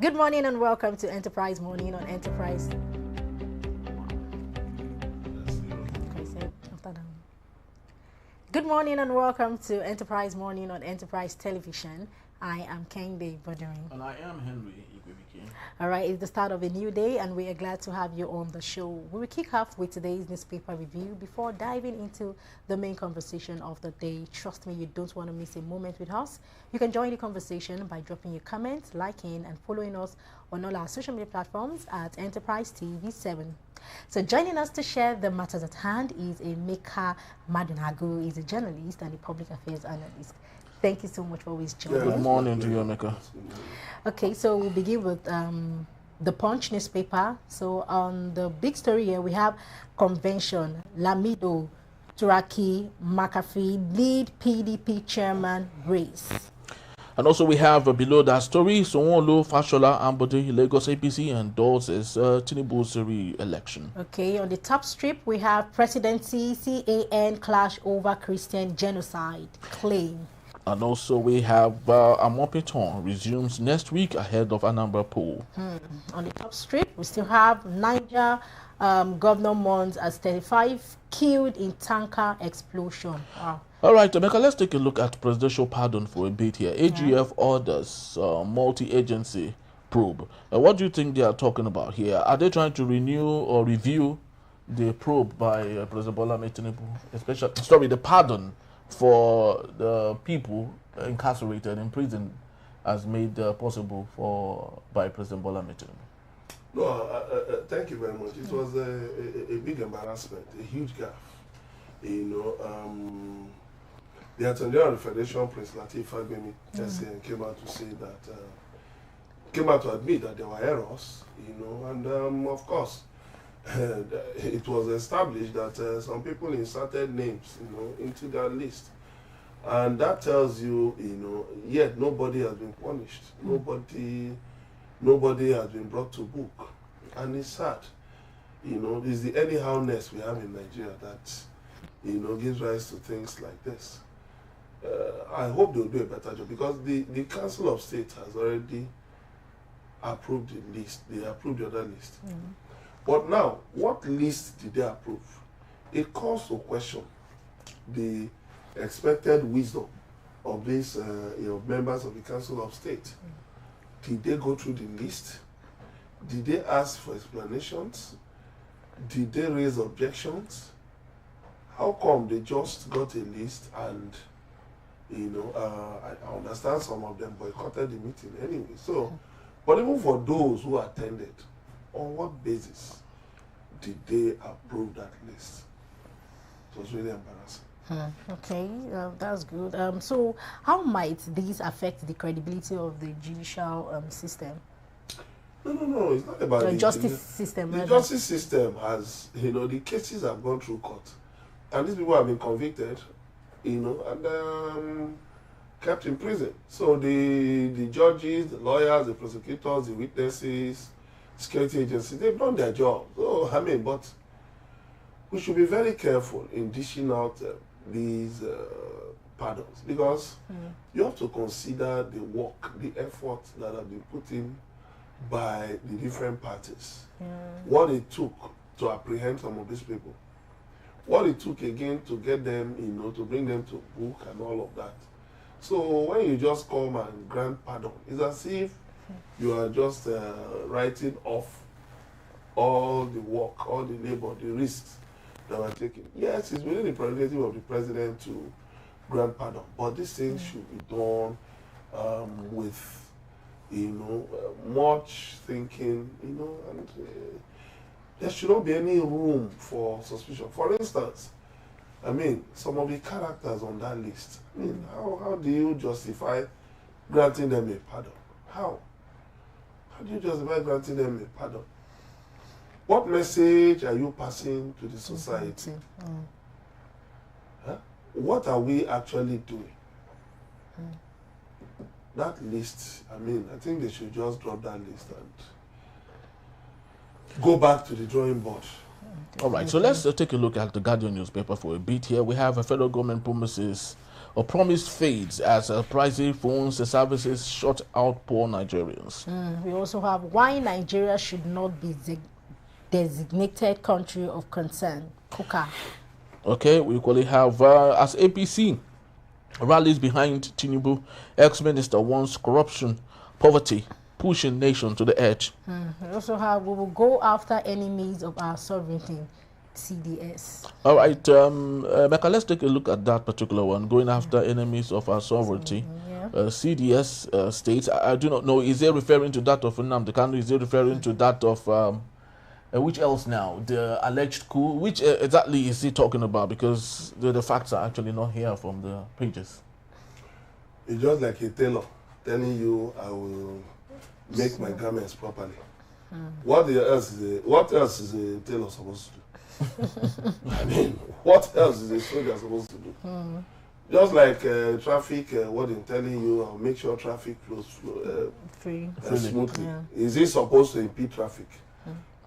Good morning and welcome to Enterprise Morning on Enterprise. Good morning and welcome to Enterprise Morning on Enterprise Television. I am Kende Bodering. And I am Henry Igwebike. All right, it's the start of a new day and we are glad to have you on the show. We will kick off with today's newspaper review before diving into the main conversation of the day. Trust me, you don't want to miss a moment with us. You can join the conversation by dropping your comments, liking and following us on all our social media platforms at Enterprise TV 7. So joining us to share the matters at hand is Emeka Madunagu. He's a journalist and a public affairs analyst. Thank you so much for always joining. Good morning to you, Emeka. Okay, so we'll begin with the Punch newspaper. So on the big story here, we have convention, Lamido, Turaki, McAfee, lead PDP chairman race. And also we have below that story, Sonwo-Olu, Fashola, Ambode, Lagos APC endorses Tinubu's re-election. Okay, on the top strip, we have presidency, CAN clash over Christian genocide claim. And also we have Amopiton resumes next week ahead of Anambra poll. On the top strip, we still have Niger Governor Mons as 35 killed in tanker explosion. Wow. All right, Emeka, let's take a look at presidential pardon for a bit here. AGF orders multi-agency probe. What do you think they are talking about here? Are they trying to renew or review the probe by President Bola Tinubu, especially, the pardon for the people incarcerated in prison as made possible by President Bola Tinubu? No, thank you very much. It was a big embarrassment, a huge gaffe. The Attorney General of the Federation, Prince Lateef Fagbemi, came out to say that, came out to admit that there were errors, and of course, it was established that some people inserted names, into that list. And that tells you, yet nobody has been punished. Nobody has been brought to book. And it's sad. It's the anyhowness we have in Nigeria that, gives rise to things like this. I hope they'll do a better job because the Council of State has already approved the list. They approved the other list. But now, what list did they approve? It calls to question the expected wisdom of these members of the Council of State. Did they go through the list? Did they ask for explanations? Did they raise objections? How come they just got a list and I understand some of them boycotted the meeting anyway. So, but even for those who attended, on what basis did they approve that list? It was really embarrassing. Okay, that's good. So, how might these affect the credibility of the judicial system? No, it's not about the justice system. The justice system has, the cases have gone through court, and these people have been convicted, and kept in prison. So the judges, the lawyers, the prosecutors, the witnesses, security agencies, they've done their job. So, but we should be very careful in dishing out these pardons because you have to consider the work, the effort that have been put in by the different parties. What it took to apprehend some of these people. What it took again to get them, to bring them to book and all of that. So when you just come and grant pardon, it's as if you are just writing off all the work, all the labor, the risks that were taken. Yes, it's within the prerogative of the president to grant pardon, but these things should be done with, much thinking, and there should not be any room for suspicion. For instance, some of the characters on that list, how do you justify granting them a pardon? How? How do you justify granting them a pardon? What message are you passing to the society? Huh? What are we actually doing? That list, I think they should just drop that list and go back to the drawing board. All right, so let's take a look at the Guardian newspaper for a bit here. We have a federal government promises or promise fades as pricey phones and services shut out poor Nigerians. We also have why Nigeria should not be designated country of concern. Kuka. Okay, we equally have as APC rallies behind Tinubu, ex-minister wants corruption, poverty, pushing nation to the edge. We also have we will go after enemies of our sovereignty. CDS. All right, Mecca, let's take a look at that particular one, going after enemies of our sovereignty. CDS states, I do not know, is it referring to that of Nnamdi Kanu? Is it referring to that of, which else now? The alleged coup? Which exactly is he talking about? Because the facts are actually not here from the pages. It's just like a tailor telling you, I will make my garments properly. What else is a tailor supposed to do? I mean, what else is a soldier supposed to do? Just like traffic, what I'm telling you, I'll make sure traffic flows smoothly. Yeah. Is he supposed to impede traffic?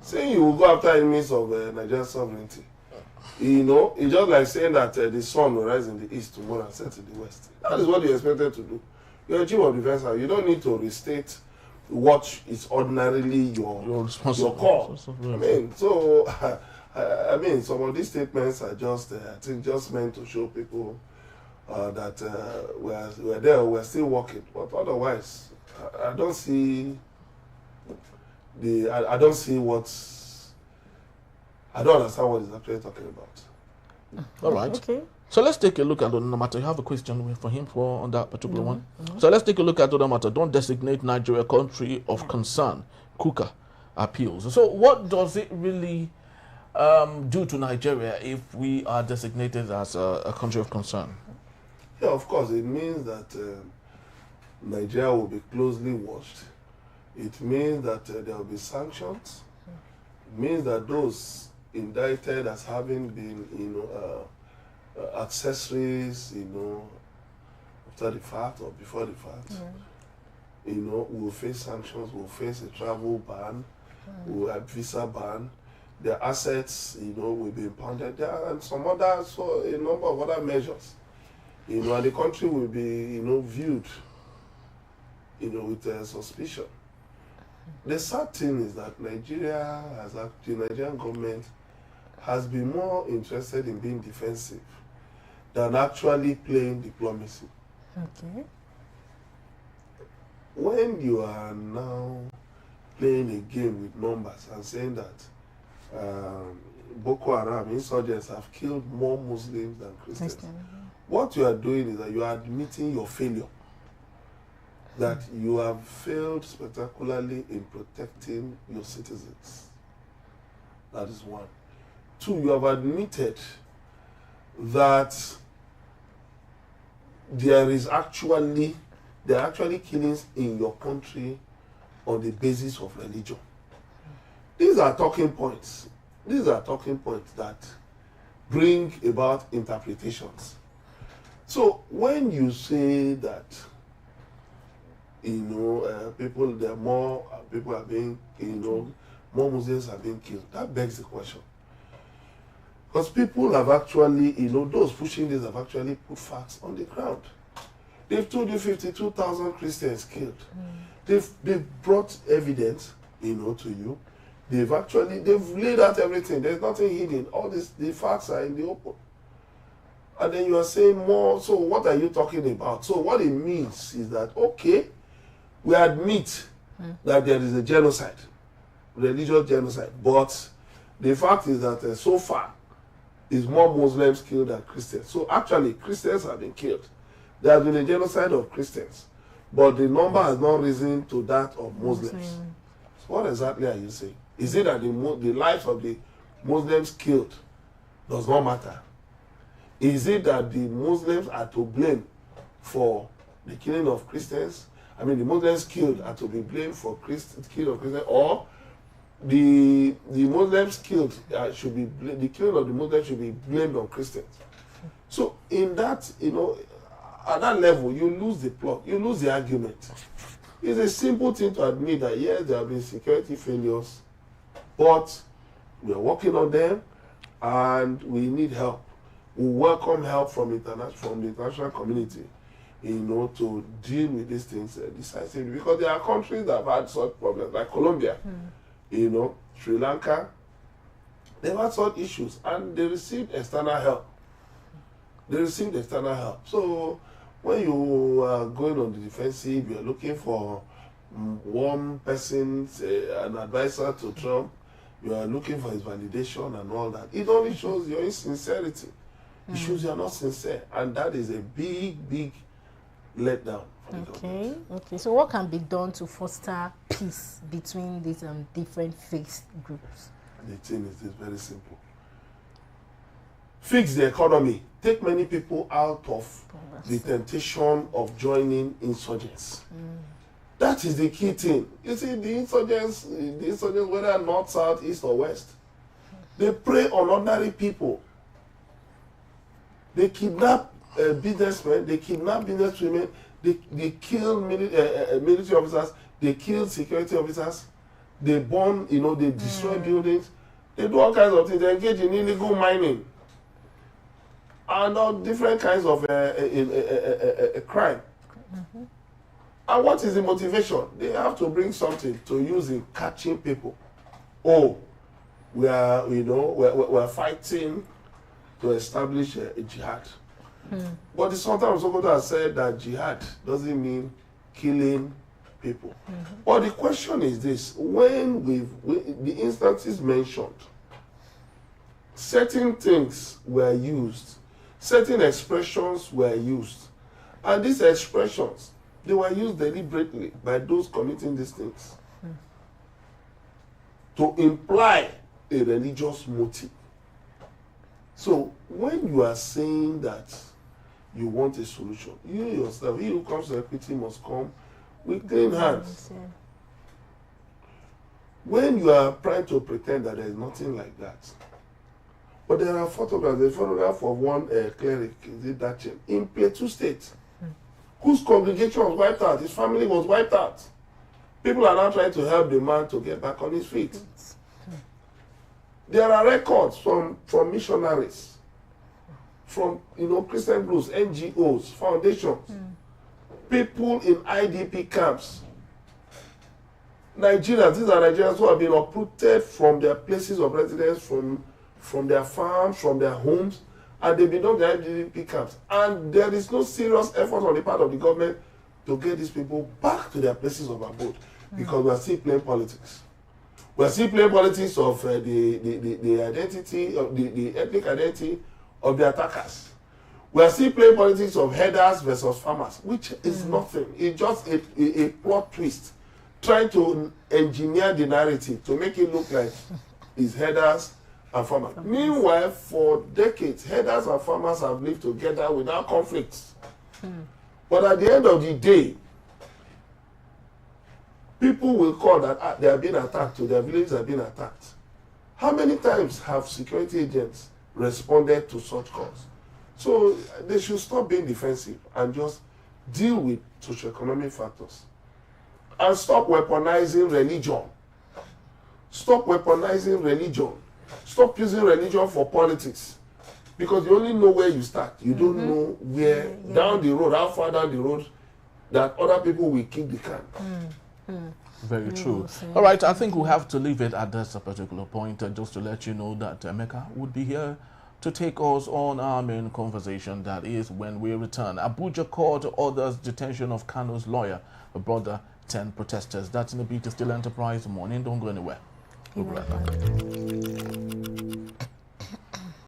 Saying you will go after enemies of Nigerian sovereignty. You know, it's just like saying that the sun will rise in the east tomorrow and set in the west. That is what you're expected to do. You're a chief of defense. You don't need to restate what is ordinarily your call. I mean, so I mean, some of these statements are just, I think, just meant to show people that we're there, we're still working. But otherwise, I don't see I don't see I don't understand what he's actually talking about. All right. Okay. So let's take a look at the matter. You have a question for him on that particular one? So let's take a look at the matter. Don't designate Nigeria country of concern. Kuka appeals. So what does it really do to Nigeria if we are designated as a country of concern? Yeah, of course. It means that Nigeria will be closely watched. It means that there will be sanctions. It means that those indicted as having been, accessories, after the fact or before the fact, will face sanctions, will face a travel ban, will have visa ban. Their assets, will be impounded there, and some other, so a number of other measures. And the country will be, viewed, with suspicion. The sad thing is that the Nigerian government has been more interested in being defensive than actually playing diplomacy. Okay. When you are now playing a game with numbers and saying that Boko Haram insurgents have killed more Muslims than Christians, what you are doing is that you are admitting your failure. That you have failed spectacularly in protecting your citizens. That is one. Two, you have admitted that there are actually killings in your country on the basis of religion. These are talking points. These are talking points that bring about interpretations. So when you say that more Muslims are being killed, that begs the question. Because people have actually, those pushing this have actually put facts on the ground. They've told you 52,000 Christians killed. They've brought evidence, to you. They've laid out everything. There's nothing hidden. All the facts are in the open. And then you are saying more, so what are you talking about? So what it means is that, okay, we admit that there is a genocide, religious genocide, but the fact is that so far, is more Muslims killed than Christians. So actually, Christians have been killed. There has been a genocide of Christians, but the number has not risen to that of Muslims. So what exactly are you saying? Is it that the lives of the Muslims killed does not matter? Is it that the Muslims are to blame for the killing of Christians? I mean, the Muslims killed are to be blamed for killing of Christians, or the Muslims killed the killing of the Muslims should be blamed on Christians. So in that, at that level, you lose the plot, you lose the argument. It's a simple thing to admit that yes, there have been security failures, but we are working on them and we need help. will welcome help from the international community, to deal with these things decisively. Because there are countries that have had such problems, like Colombia, Sri Lanka. They've had such issues, and they received external help. So when you are going on the defensive, you are looking for one person, an advisor to Trump, you are looking for his validation and all that. It only shows your insincerity. It shows you are not sincere, and that is a big letdown. Okay. So what can be done to foster peace between these different faith groups? The thing is very simple. Fix the economy. Take many people out of the temptation of joining insurgents. That is the key thing. You see, the insurgents, whether north, south, east, or west, they prey on ordinary people. They kidnap businessmen, they kidnap businesswomen, they kill military officers, they kill security officers, they burn, they destroy buildings, they do all kinds of things, they engage in illegal mining, and all different kinds of crime. And what is the motivation? They have to bring something to use in catching people. Oh, we are fighting to establish a jihad. But the Sultan of Sokoto has said that jihad doesn't mean killing people. But the question is this: when the instances mentioned, certain things were used, certain expressions were used, and these expressions, they were used deliberately by those committing these things to imply a religious motive. So when you are saying that you want a solution, you yourself, he who comes to equity must come with clean hands. When you are trying to pretend that there is nothing like that, but there are photographs, a photograph of one cleric, is it that in Plateau State, whose congregation was wiped out, his family was wiped out. People are now trying to help the man to get back on his feet. There are records from missionaries, from Christian groups, NGOs, foundations, people in IDP camps. Nigerians, these are Nigerians who have been uprooted from their places of residence, from their farms, from their homes, and they've been on the IDP camps. And there is no serious effort on the part of the government to get these people back to their places of abode, because we are still playing politics. We are still playing politics of the identity, of the ethnic identity of the attackers. We are still playing politics of headers versus farmers, which is nothing. It's just a plot twist, trying to engineer the narrative to make it look like it's headers and farmers. Meanwhile, for decades, headers and farmers have lived together without conflicts. But at the end of the day, people will call that they have been attacked, or their villages have been attacked. How many times have security agents responded to such calls? So they should stop being defensive and just deal with socioeconomic factors. And stop weaponizing religion. Stop weaponizing religion. Stop using religion for politics. Because you only know where you start. You don't know where, down the road, how far down the road, that other people will kick the can. Very true. All right, I think we'll have to leave it at this particular point, just to let you know that Emeka would be here to take us on our main conversation. That is when we return. Abuja court orders detention of Kanu's lawyer, a brother, 10 protesters. That's in the Beat Still Enterprise Morning. Don't go anywhere. We'll be right back.